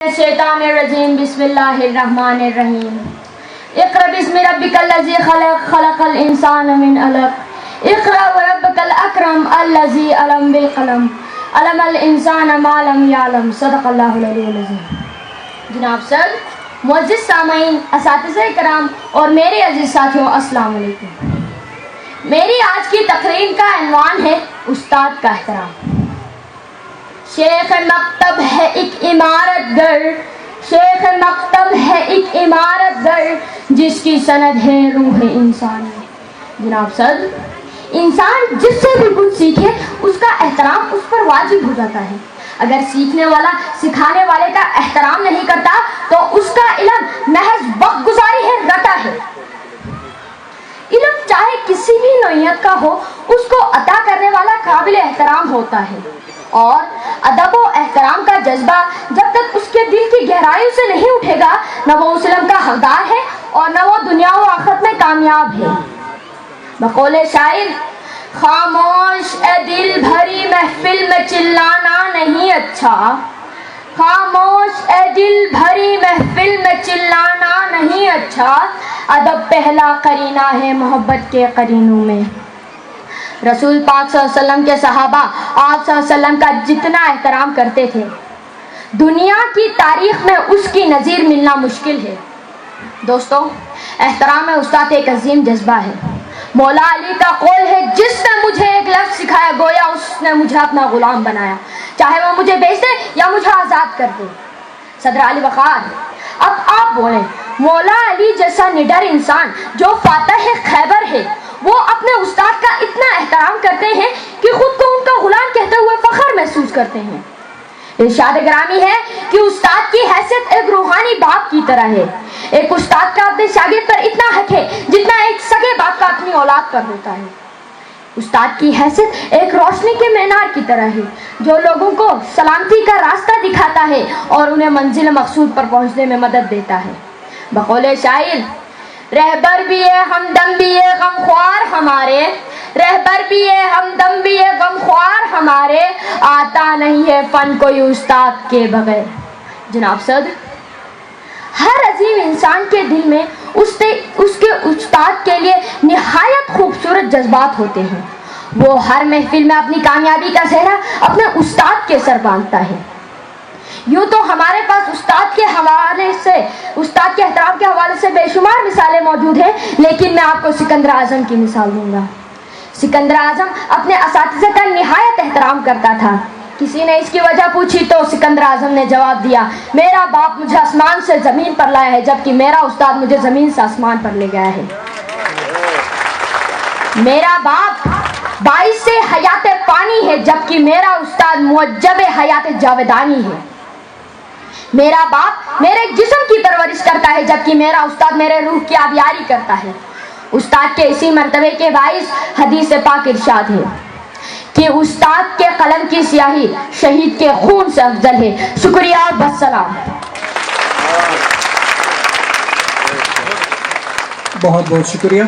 الشیطان الرجیم بسم اللہ الرحمن الرحیم اقرأ بسم ربک الذی خلق خلق الانسان من علق اقرأ وربک الاکرم الذی علم بالقلم علم الانسان ما لم یعلم صدق اللہ العلی العظیم۔ جناب صدر، معزز سامعین، اساتذہ کرام اور میرے عزیز ساتھیوں، السلام علیکم۔ میری آج کی تقریر کا عنوان ہے استاد کا احترام۔ شیخ مکتب ہے ایک عمارت گر، شیخ مکتب ہے ایک عمارت گر، جس کی سند ہے روح انسانی۔ جناب صدر، انسان جس سے بھی کچھ سیکھے اس کا احترام اس پر واجب ہو جاتا ہے۔ اگر سیکھنے والا سکھانے والے کا احترام نہیں کرتا تو اس کا علم محض وقت گزاری ہے، رٹا ہے۔ علم چاہے کسی بھی نوعیت کا ہو، اس کو عطا کرنے والا قابل احترام ہوتا ہے، اور ادب و احترام کا جذبہ جب تک اس کے دل کی گہرائیوں سے نہیں اٹھے گا، نہ وہ اس علم کا حقدار ہے اور نہ وہ دنیا و آخرت میں کامیاب ہے۔ بقول شاعر، خاموش اے دل بھری محفل میں چلانا نہیں اچھا، خاموش اے دل بھری محفل میں چلانا نہیں اچھا، ادب پہلا قرینہ ہے محبت کے قرینوں میں۔ رسول پاک صلی اللہ علیہ وسلم کے صحابہ آپ صلی اللہ علیہ وسلم کا جتنا احترام کرتے تھے، دنیا کی تاریخ میں اس کی نظیر ملنا مشکل ہے۔ دوستو، احترام استاد ایک عظیم جذبہ ہے۔ مولا علی کا قول ہے، جس نے مجھے ایک لفظ سکھایا گویا اس نے مجھے اپنا غلام بنایا، چاہے وہ مجھے بیچ دے یا مجھے آزاد کر دے۔ صدر علی وقار، اب آپ بولیں، مولا علی جیسا نڈر انسان جو فاتح خیبر ہے، وہ اپنے استاد کا اتنا احترام کرتے ہیں کہ خود کو ان کا غلام کہتے ہوئے فخر محسوس کرتے ہیں۔ ارشاد گرامی ہے کہ استاد کی حیثیت ایک روحانی باپ کی طرح ہے۔ ایک استاد کا اپنے شاگرد پر اتنا حق ہے جتنا ایک سگے باپ کا اپنی اولاد پر ہوتا ہے۔ استاد کی حیثیت ایک روشنی کے مینار کی طرح ہے جو لوگوں کو سلامتی کا راستہ دکھاتا ہے اور انہیں منزل مقصود پر پہنچنے میں مدد دیتا ہے۔ بقول شاعر، رہبر بھی ہے ہمدم بھی ہے غمخوار ہمارے، رہبر بھی ہے ہمدم بھی ہے غمخوار ہمارے، آتا نہیں ہے فن کوئی استاد کے بغیر۔ جناب صدر، ہر عظیم انسان کے دل میں اس کے استاد کے لیے نہایت خوبصورت جذبات ہوتے ہیں۔ وہ ہر محفل میں اپنی کامیابی کا سہرا اپنے استاد کے سر باندھتا ہے۔ یوں تو ہمارے پاس استاد کے احترام کے حوالے سے بے شمار مثالیں موجود ہیں، لیکن میں آپ کو سکندر اعظم کی مثال دوں گا۔ سکندر اعظم اپنے اساتذہ کا نہایت احترام کرتا تھا۔ کسی نے اس کی وجہ پوچھی تو سکندر اعظم نے جواب دیا، میرا باپ مجھے آسمان سے زمین پر لایا ہے، جبکہ میرا استاد مجھے زمین سے آسمان پر لے گیا ہے۔ میرا باپ باعث حیات پانی ہے، جبکہ میرا استاد موجب حیات جاودانی ہے۔ میرا باپ میرے جسم کی پرورش کرتا ہے، جبکہ میرا استاد میرے روح کی آبیاری کرتا ہے۔ استاد کے اسی مرتبے کے باعث حدیث پاک ارشاد ہے کہ استاد کے قلم کی سیاہی شہید کے خون سے افضل ہے۔ شکریہ، والسلام۔ بہت بہت شکریہ۔